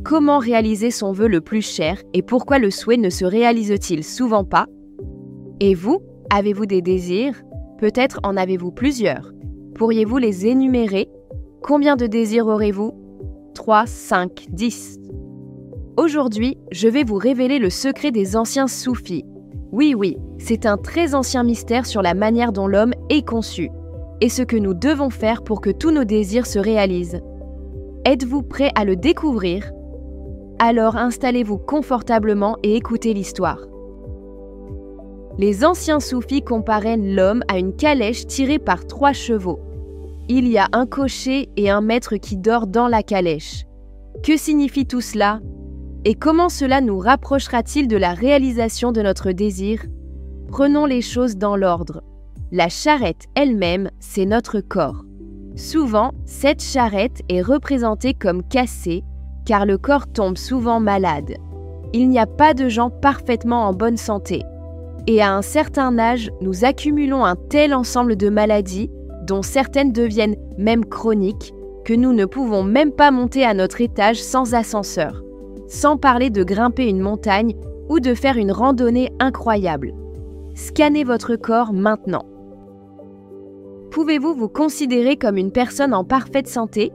Comment réaliser son vœu le plus cher et pourquoi le souhait ne se réalise-t-il souvent pas? Et vous, avez-vous des désirs? Peut-être en avez-vous plusieurs. Pourriez-vous les énumérer? Combien de désirs aurez-vous? 3, 5, 10. Aujourd'hui, je vais vous révéler le secret des anciens soufis. Oui, c'est un très ancien mystère sur la manière dont l'homme est conçu et ce que nous devons faire pour que tous nos désirs se réalisent. Êtes-vous prêt à le découvrir? Alors installez-vous confortablement et écoutez l'histoire. Les anciens soufis comparaient l'homme à une calèche tirée par 3 chevaux. Il y a un cocher et un maître qui dort dans la calèche. Que signifie tout cela? Et comment cela nous rapprochera-t-il de la réalisation de notre désir? Prenons les choses dans l'ordre. La charrette elle-même, c'est notre corps. Souvent, cette charrette est représentée comme cassée, car le corps tombe souvent malade. Il n'y a pas de gens parfaitement en bonne santé. Et à un certain âge, nous accumulons un tel ensemble de maladies, dont certaines deviennent même chroniques, que nous ne pouvons même pas monter à notre étage sans ascenseur, sans parler de grimper une montagne ou de faire une randonnée incroyable. Scannez votre corps maintenant. Pouvez-vous vous considérer comme une personne en parfaite santé?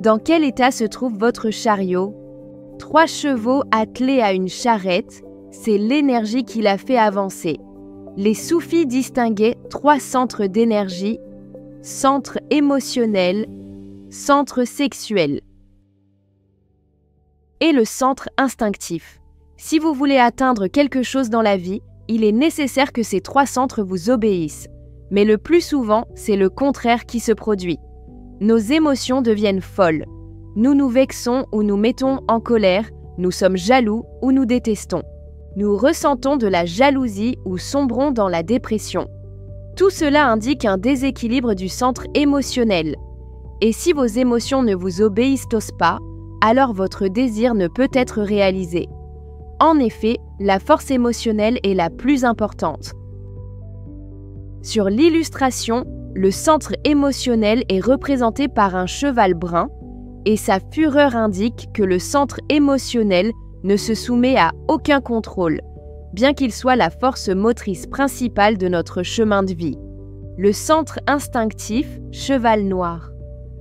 Dans quel état se trouve votre chariot? 3 chevaux attelés à une charrette, c'est l'énergie qui l'a fait avancer. Les soufis distinguaient 3 centres d'énergie: centre émotionnel, centre sexuel et le centre instinctif. Si vous voulez atteindre quelque chose dans la vie, il est nécessaire que ces 3 centres vous obéissent. Mais le plus souvent, c'est le contraire qui se produit. Nos émotions deviennent folles. Nous nous vexons ou nous mettons en colère, nous sommes jaloux ou nous détestons. Nous ressentons de la jalousie ou sombrons dans la dépression. Tout cela indique un déséquilibre du centre émotionnel. Et si vos émotions ne vous obéissent pas, alors votre désir ne peut être réalisé. En effet, la force émotionnelle est la plus importante. Sur l'illustration, le centre émotionnel est représenté par un cheval brun et sa fureur indique que le centre émotionnel ne se soumet à aucun contrôle, bien qu'il soit la force motrice principale de notre chemin de vie. Le centre instinctif, cheval noir.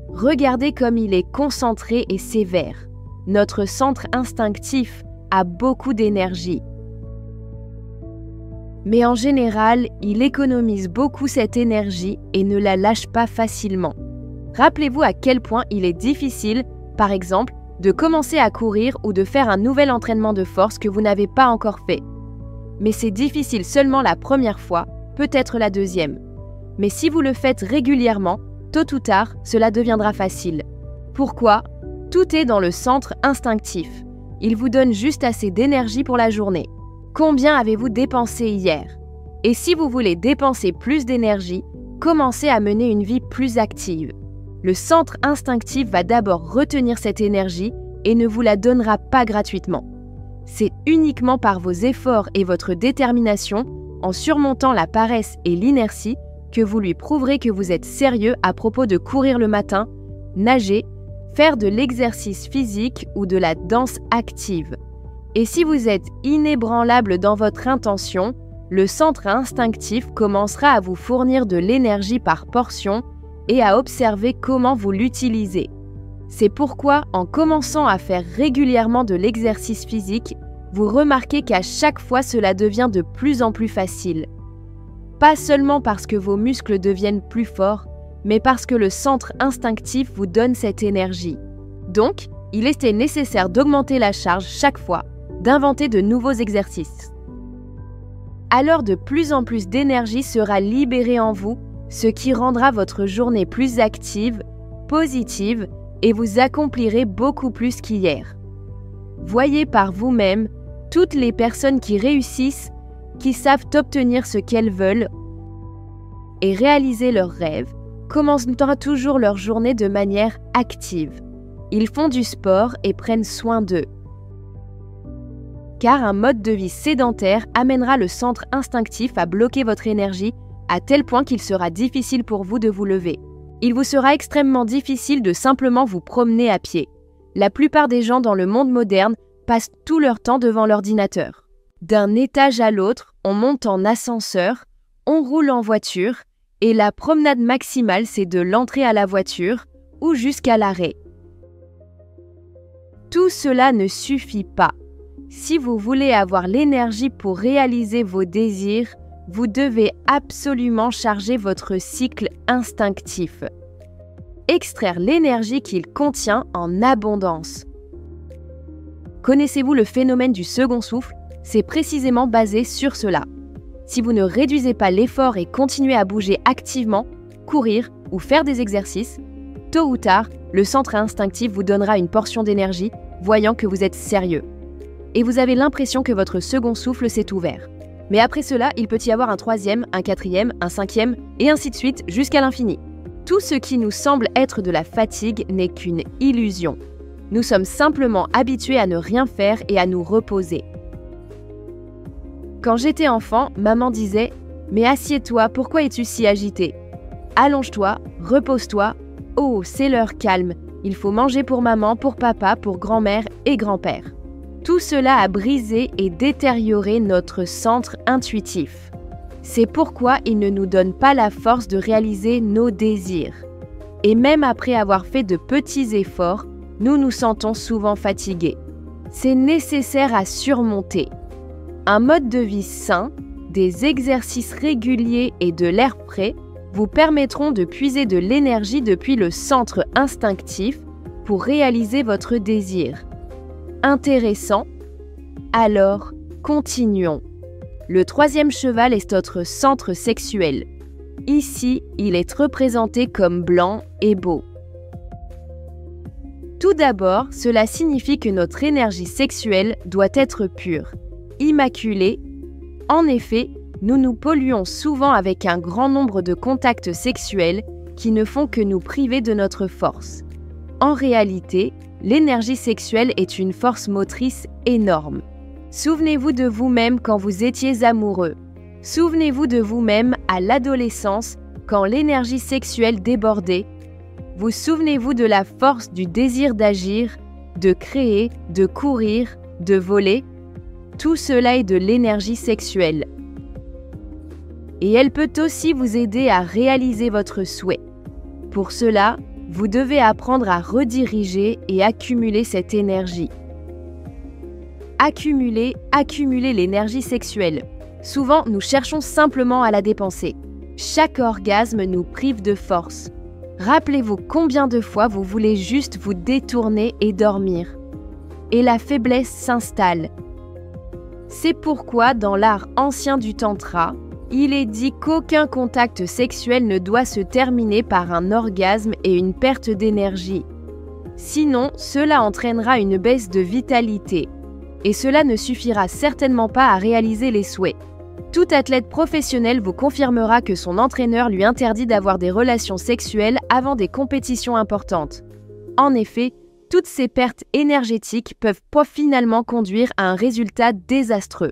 Regardez comme il est concentré et sévère. Notre centre instinctif a beaucoup d'énergie. Mais en général, il économise beaucoup cette énergie et ne la lâche pas facilement. Rappelez-vous à quel point il est difficile, par exemple, de commencer à courir ou de faire un nouvel entraînement de force que vous n'avez pas encore fait. Mais c'est difficile seulement la première fois, peut-être la deuxième. Mais si vous le faites régulièrement, tôt ou tard, cela deviendra facile. Pourquoi? Tout est dans le centre instinctif. Il vous donne juste assez d'énergie pour la journée. Combien avez-vous dépensé hier? Et si vous voulez dépenser plus d'énergie, commencez à mener une vie plus active. Le centre instinctif va d'abord retenir cette énergie et ne vous la donnera pas gratuitement. C'est uniquement par vos efforts et votre détermination, en surmontant la paresse et l'inertie, que vous lui prouverez que vous êtes sérieux à propos de courir le matin, nager, faire de l'exercice physique ou de la danse active. Et si vous êtes inébranlable dans votre intention, le centre instinctif commencera à vous fournir de l'énergie par portion et à observer comment vous l'utilisez. C'est pourquoi, en commençant à faire régulièrement de l'exercice physique, vous remarquez qu'à chaque fois cela devient de plus en plus facile. Pas seulement parce que vos muscles deviennent plus forts, mais parce que le centre instinctif vous donne cette énergie. Donc, il était nécessaire d'augmenter la charge chaque fois, d'inventer de nouveaux exercices. Alors de plus en plus d'énergie sera libérée en vous, ce qui rendra votre journée plus active, positive, et vous accomplirez beaucoup plus qu'hier. Voyez par vous-même toutes les personnes qui réussissent, qui savent obtenir ce qu'elles veulent et réaliser leurs rêves, commencent toujours leur journée de manière active. Ils font du sport et prennent soin d'eux. Car un mode de vie sédentaire amènera le centre instinctif à bloquer votre énergie à tel point qu'il sera difficile pour vous de vous lever. Il vous sera extrêmement difficile de simplement vous promener à pied. La plupart des gens dans le monde moderne passent tout leur temps devant l'ordinateur. D'un étage à l'autre, on monte en ascenseur, on roule en voiture, et la promenade maximale, c'est de l'entrée à la voiture ou jusqu'à l'arrêt. Tout cela ne suffit pas. Si vous voulez avoir l'énergie pour réaliser vos désirs, vous devez absolument charger votre cycle instinctif. Extraire l'énergie qu'il contient en abondance. Connaissez-vous le phénomène du second souffle? C'est précisément basé sur cela. Si vous ne réduisez pas l'effort et continuez à bouger activement, courir ou faire des exercices, tôt ou tard, le centre instinctif vous donnera une portion d'énergie, voyant que vous êtes sérieux. Et vous avez l'impression que votre second souffle s'est ouvert. Mais après cela, il peut y avoir un troisième, un quatrième, un cinquième, et ainsi de suite jusqu'à l'infini. Tout ce qui nous semble être de la fatigue n'est qu'une illusion. Nous sommes simplement habitués à ne rien faire et à nous reposer. Quand j'étais enfant, maman disait « Mais assieds-toi, pourquoi es-tu si agité? Allonge-toi, repose-toi. Oh, c'est l'heure calme. Il faut manger pour maman, pour papa, pour grand-mère et grand-père. » Tout cela a brisé et détérioré notre centre intuitif. C'est pourquoi il ne nous donne pas la force de réaliser nos désirs. Et même après avoir fait de petits efforts, nous nous sentons souvent fatigués. C'est nécessaire à surmonter. Un mode de vie sain, des exercices réguliers et de l'air frais vous permettront de puiser de l'énergie depuis le centre instinctif pour réaliser votre désir. Intéressant? Alors, continuons. Le troisième cheval est notre centre sexuel. Ici, il est représenté comme blanc et beau. Tout d'abord, cela signifie que notre énergie sexuelle doit être pure, immaculée. En effet, nous nous polluons souvent avec un grand nombre de contacts sexuels qui ne font que nous priver de notre force. En réalité, l'énergie sexuelle est une force motrice énorme. Souvenez-vous de vous-même quand vous étiez amoureux. Souvenez-vous de vous-même à l'adolescence quand l'énergie sexuelle débordait. Vous souvenez-vous de la force du désir d'agir, de créer, de courir, de voler? Tout cela est de l'énergie sexuelle. Et elle peut aussi vous aider à réaliser votre souhait. Pour cela, vous devez apprendre à rediriger et accumuler cette énergie. Accumuler l'énergie sexuelle. Souvent, nous cherchons simplement à la dépenser. Chaque orgasme nous prive de force. Rappelez-vous combien de fois vous voulez juste vous détourner et dormir. Et la faiblesse s'installe. C'est pourquoi dans l'art ancien du Tantra, il est dit qu'aucun contact sexuel ne doit se terminer par un orgasme et une perte d'énergie. Sinon, cela entraînera une baisse de vitalité. Et cela ne suffira certainement pas à réaliser les souhaits. Tout athlète professionnel vous confirmera que son entraîneur lui interdit d'avoir des relations sexuelles avant des compétitions importantes. En effet, toutes ces pertes énergétiques peuvent finalement conduire à un résultat désastreux.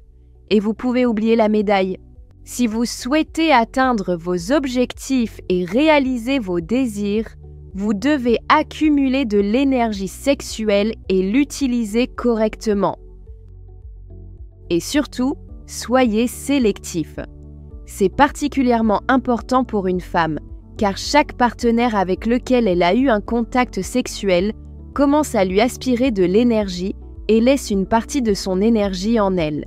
Et vous pouvez oublier la médaille. Si vous souhaitez atteindre vos objectifs et réaliser vos désirs, vous devez accumuler de l'énergie sexuelle et l'utiliser correctement. Et surtout, soyez sélectif. C'est particulièrement important pour une femme, car chaque partenaire avec lequel elle a eu un contact sexuel commence à lui aspirer de l'énergie et laisse une partie de son énergie en elle.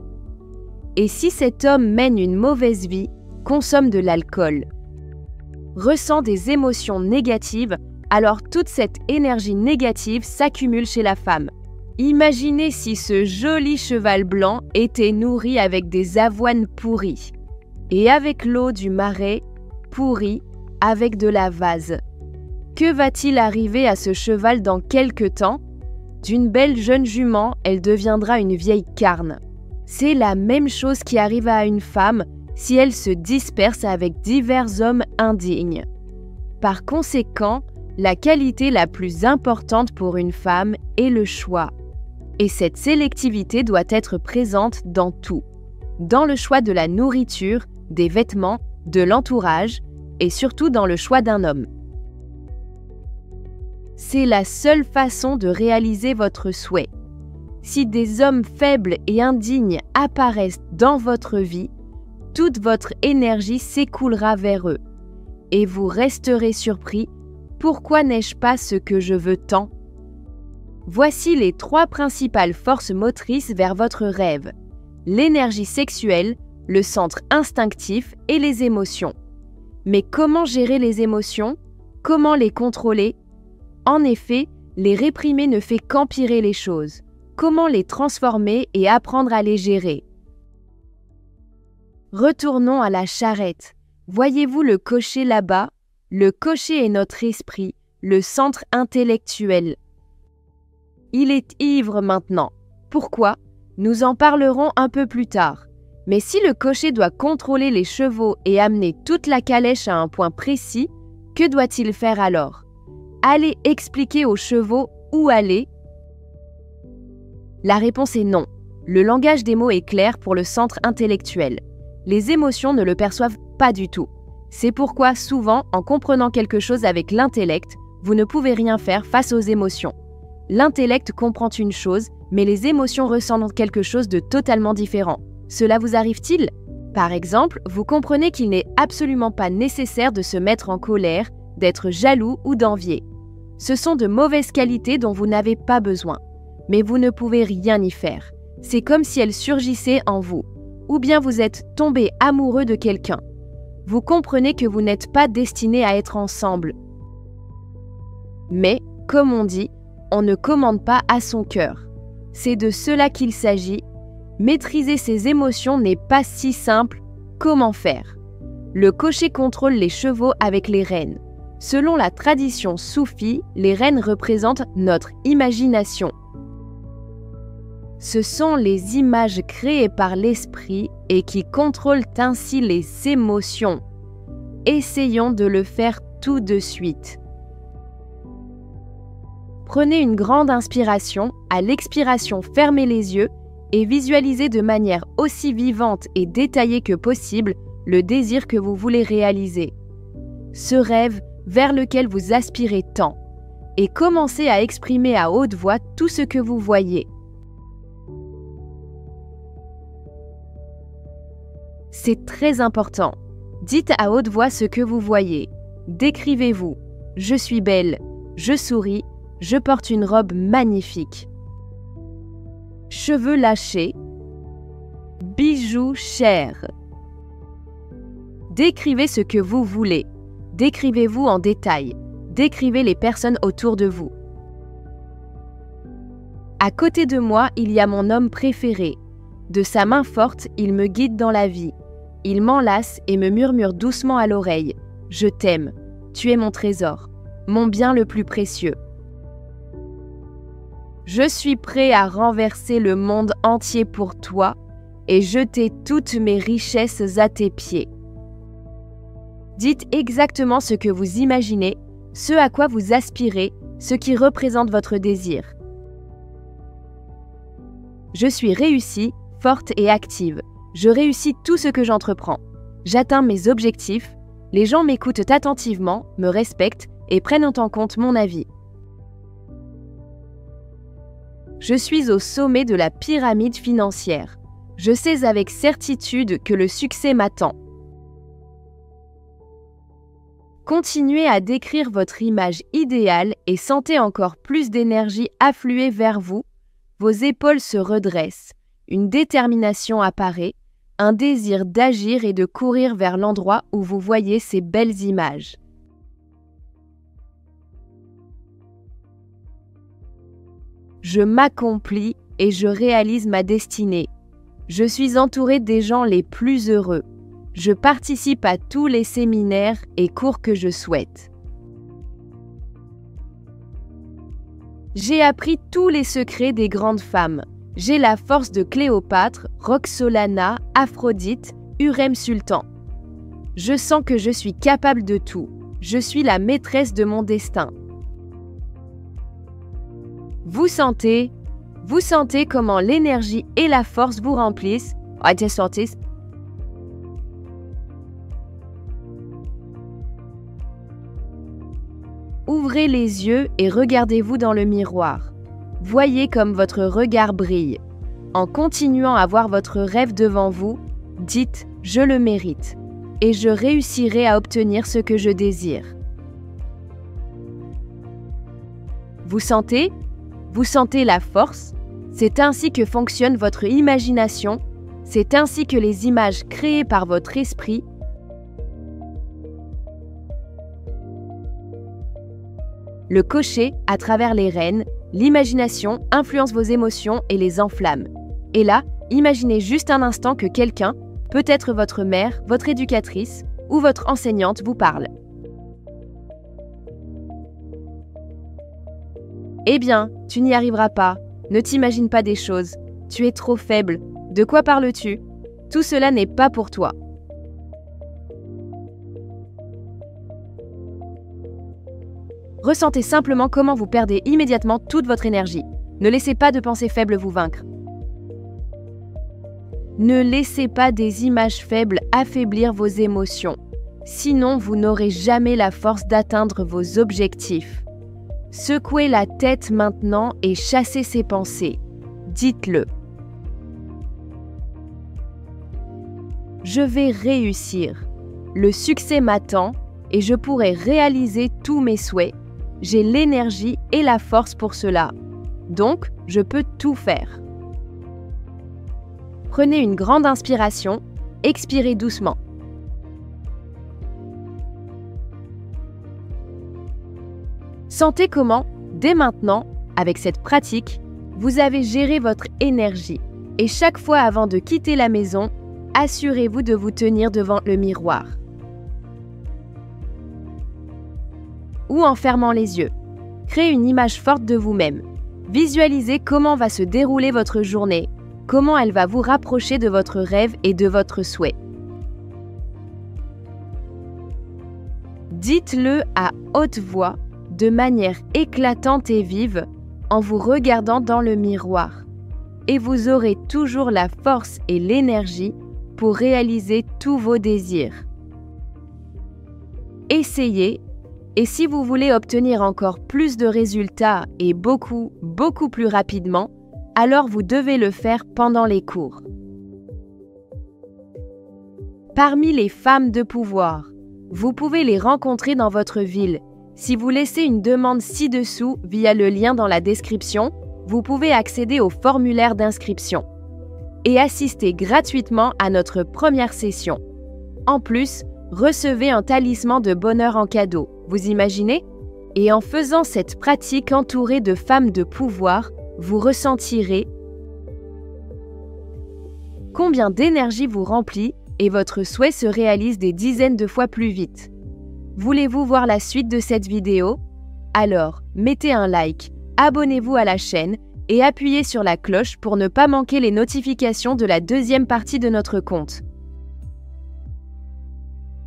Et si cet homme mène une mauvaise vie, consomme de l'alcool, ressent des émotions négatives, alors toute cette énergie négative s'accumule chez la femme. Imaginez si ce joli cheval blanc était nourri avec des avoines pourries et avec l'eau du marais pourrie avec de la vase. Que va-t-il arriver à ce cheval dans quelque temps? D'une belle jeune jument, elle deviendra une vieille carne. C'est la même chose qui arrive à une femme si elle se disperse avec divers hommes indignes. Par conséquent, la qualité la plus importante pour une femme est le choix. Et cette sélectivité doit être présente dans tout. Dans le choix de la nourriture, des vêtements, de l'entourage et surtout dans le choix d'un homme. C'est la seule façon de réaliser votre souhait. Si des hommes faibles et indignes apparaissent dans votre vie, toute votre énergie s'écoulera vers eux. Et vous resterez surpris, pourquoi n'ai-je pas ce que je veux tant? Voici les 3 principales forces motrices vers votre rêve. L'énergie sexuelle, le centre instinctif et les émotions. Mais comment gérer les émotions? Comment les contrôler? En effet, les réprimer ne fait qu'empirer les choses. Comment les transformer et apprendre à les gérer? Retournons à la charrette. Voyez-vous le cocher là-bas? Le cocher est notre esprit, le centre intellectuel. Il est ivre maintenant. Pourquoi? Nous en parlerons un peu plus tard. Mais si le cocher doit contrôler les chevaux et amener toute la calèche à un point précis, que doit-il faire alors? Aller expliquer aux chevaux où aller? La réponse est non. Le langage des mots est clair pour le centre intellectuel. Les émotions ne le perçoivent pas du tout. C'est pourquoi souvent, en comprenant quelque chose avec l'intellect, vous ne pouvez rien faire face aux émotions. L'intellect comprend une chose, mais les émotions ressentent quelque chose de totalement différent. Cela vous arrive-t-il? Par exemple, vous comprenez qu'il n'est absolument pas nécessaire de se mettre en colère, d'être jaloux ou d'envier. Ce sont de mauvaises qualités dont vous n'avez pas besoin. Mais vous ne pouvez rien y faire. C'est comme si elles surgissaient en vous. Ou bien vous êtes tombé amoureux de quelqu'un. Vous comprenez que vous n'êtes pas destiné à être ensemble. Mais, comme on dit, on ne commande pas à son cœur. C'est de cela qu'il s'agit. Maîtriser ses émotions n'est pas si simple. Comment faire? Le cocher contrôle les chevaux avec les rênes. Selon la tradition soufie, les rênes représentent notre imagination. Ce sont les images créées par l'esprit et qui contrôlent ainsi les émotions. Essayons de le faire tout de suite. Prenez une grande inspiration, à l'expiration fermez les yeux et visualisez de manière aussi vivante et détaillée que possible le désir que vous voulez réaliser. Ce rêve vers lequel vous aspirez tant, et commencez à exprimer à haute voix tout ce que vous voyez. C'est très important. Dites à haute voix ce que vous voyez. Décrivez-vous. Je suis belle, je souris, je porte une robe magnifique. Cheveux lâchés, bijoux chers. Décrivez ce que vous voulez. Décrivez-vous en détail. Décrivez les personnes autour de vous. À côté de moi, il y a mon homme préféré. De sa main forte, il me guide dans la vie. Il m'enlace et me murmure doucement à l'oreille. « Je t'aime. Tu es mon trésor, mon bien le plus précieux. » Je suis prêt à renverser le monde entier pour toi et jeter toutes mes richesses à tes pieds. Dites exactement ce que vous imaginez, ce à quoi vous aspirez, ce qui représente votre désir. Je suis réussie, forte et active. Je réussis tout ce que j'entreprends. J'atteins mes objectifs, les gens m'écoutent attentivement, me respectent et prennent en compte mon avis. Je suis au sommet de la pyramide financière. Je sais avec certitude que le succès m'attend. Continuez à décrire votre image idéale et sentez encore plus d'énergie affluer vers vous. Vos épaules se redressent, une détermination apparaît, un désir d'agir et de courir vers l'endroit où vous voyez ces belles images. Je m'accomplis et je réalise ma destinée. Je suis entouré des gens les plus heureux. Je participe à tous les séminaires et cours que je souhaite. J'ai appris tous les secrets des grandes femmes. J'ai la force de Cléopâtre, Roxolana, Aphrodite, Hurrem Sultan. Je sens que je suis capable de tout. Je suis la maîtresse de mon destin. Vous sentez comment l'énergie et la force vous remplissent. Ouvrez Ouvrez les yeux et regardez-vous dans le miroir. Voyez comme votre regard brille. En continuant à voir votre rêve devant vous, dites « Je le mérite » et je réussirai à obtenir ce que je désire. Vous sentez? Vous sentez la force? C'est ainsi que fonctionne votre imagination, c'est ainsi que les images créées par votre esprit le cocher, à travers les rênes, l'imagination influence vos émotions et les enflamme. Et là, imaginez juste un instant que quelqu'un, peut-être votre mère, votre éducatrice ou votre enseignante vous parle. Eh bien, tu n'y arriveras pas. Ne t'imagine pas des choses. Tu es trop faible. De quoi parles-tu? Tout cela n'est pas pour toi. Ressentez simplement comment vous perdez immédiatement toute votre énergie. Ne laissez pas de pensées faibles vous vaincre. Ne laissez pas des images faibles affaiblir vos émotions. Sinon, vous n'aurez jamais la force d'atteindre vos objectifs. Secouez la tête maintenant et chassez ces pensées. Dites-le. Je vais réussir. Le succès m'attend et je pourrai réaliser tous mes souhaits. J'ai l'énergie et la force pour cela. Donc, je peux tout faire. Prenez une grande inspiration, expirez doucement. Sentez comment, dès maintenant, avec cette pratique, vous avez géré votre énergie. Et chaque fois avant de quitter la maison, assurez-vous de vous tenir devant le miroir. Ou en fermant les yeux. Créez une image forte de vous-même. Visualisez comment va se dérouler votre journée, comment elle va vous rapprocher de votre rêve et de votre souhait. Dites-le à haute voix, de manière éclatante et vive, en vous regardant dans le miroir. Et vous aurez toujours la force et l'énergie pour réaliser tous vos désirs. Essayez. Et si vous voulez obtenir encore plus de résultats et beaucoup plus rapidement, alors vous devez le faire pendant les cours. Parmi les femmes de pouvoir, vous pouvez les rencontrer dans votre ville. Si vous laissez une demande ci-dessous via le lien dans la description, vous pouvez accéder au formulaire d'inscription et assister gratuitement à notre première session. En plus, recevez un talisman de bonheur en cadeau. Vous imaginez? Et en faisant cette pratique entourée de femmes de pouvoir, vous ressentirez combien d'énergie vous remplit et votre souhait se réalise des dizaines de fois plus vite. Voulez-vous voir la suite de cette vidéo? Alors, mettez un like, abonnez-vous à la chaîne et appuyez sur la cloche pour ne pas manquer les notifications de la deuxième partie de notre compte.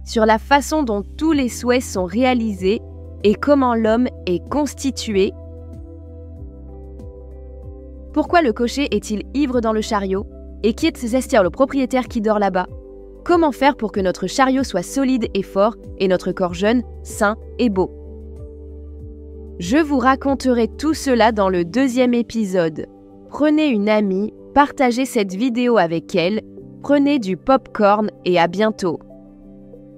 Sur la façon dont tous les souhaits sont réalisés et comment l'homme est constitué. Pourquoi le cocher est-il ivre dans le chariot? Et qui est le propriétaire qui dort là-bas? Comment faire pour que notre chariot soit solide et fort et notre corps jeune, sain et beau? Je vous raconterai tout cela dans le deuxième épisode. Prenez une amie, partagez cette vidéo avec elle, prenez du popcorn et à bientôt.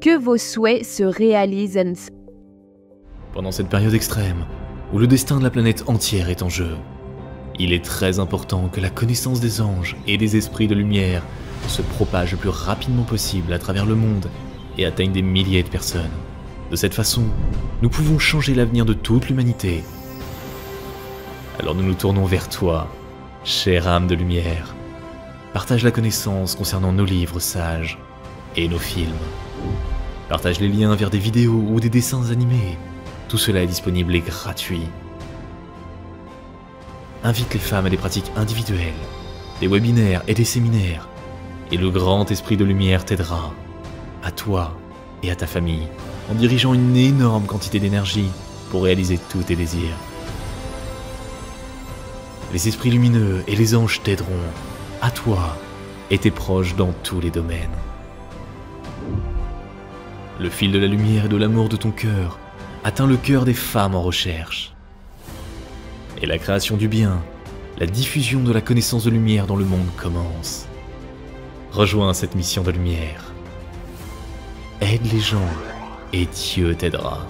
Que vos souhaits se réalisent. Pendant cette période extrême, où le destin de la planète entière est en jeu, il est très important que la connaissance des anges et des esprits de lumière se propage le plus rapidement possible à travers le monde et atteigne des milliers de personnes. De cette façon, nous pouvons changer l'avenir de toute l'humanité. Alors nous nous tournons vers toi, chère âme de lumière. Partage la connaissance concernant nos livres sages et nos films. Partage les liens vers des vidéos ou des dessins animés. Tout cela est disponible et gratuit. Invite les femmes à des pratiques individuelles, des webinaires et des séminaires. Et le grand esprit de lumière t'aidera, à toi et à ta famille, en dirigeant une énorme quantité d'énergie pour réaliser tous tes désirs. Les esprits lumineux et les anges t'aideront, à toi et tes proches dans tous les domaines. Le fil de la lumière et de l'amour de ton cœur atteint le cœur des femmes en recherche. Et la création du bien, la diffusion de la connaissance de lumière dans le monde commence. Rejoins cette mission de lumière. Aide les gens et Dieu t'aidera.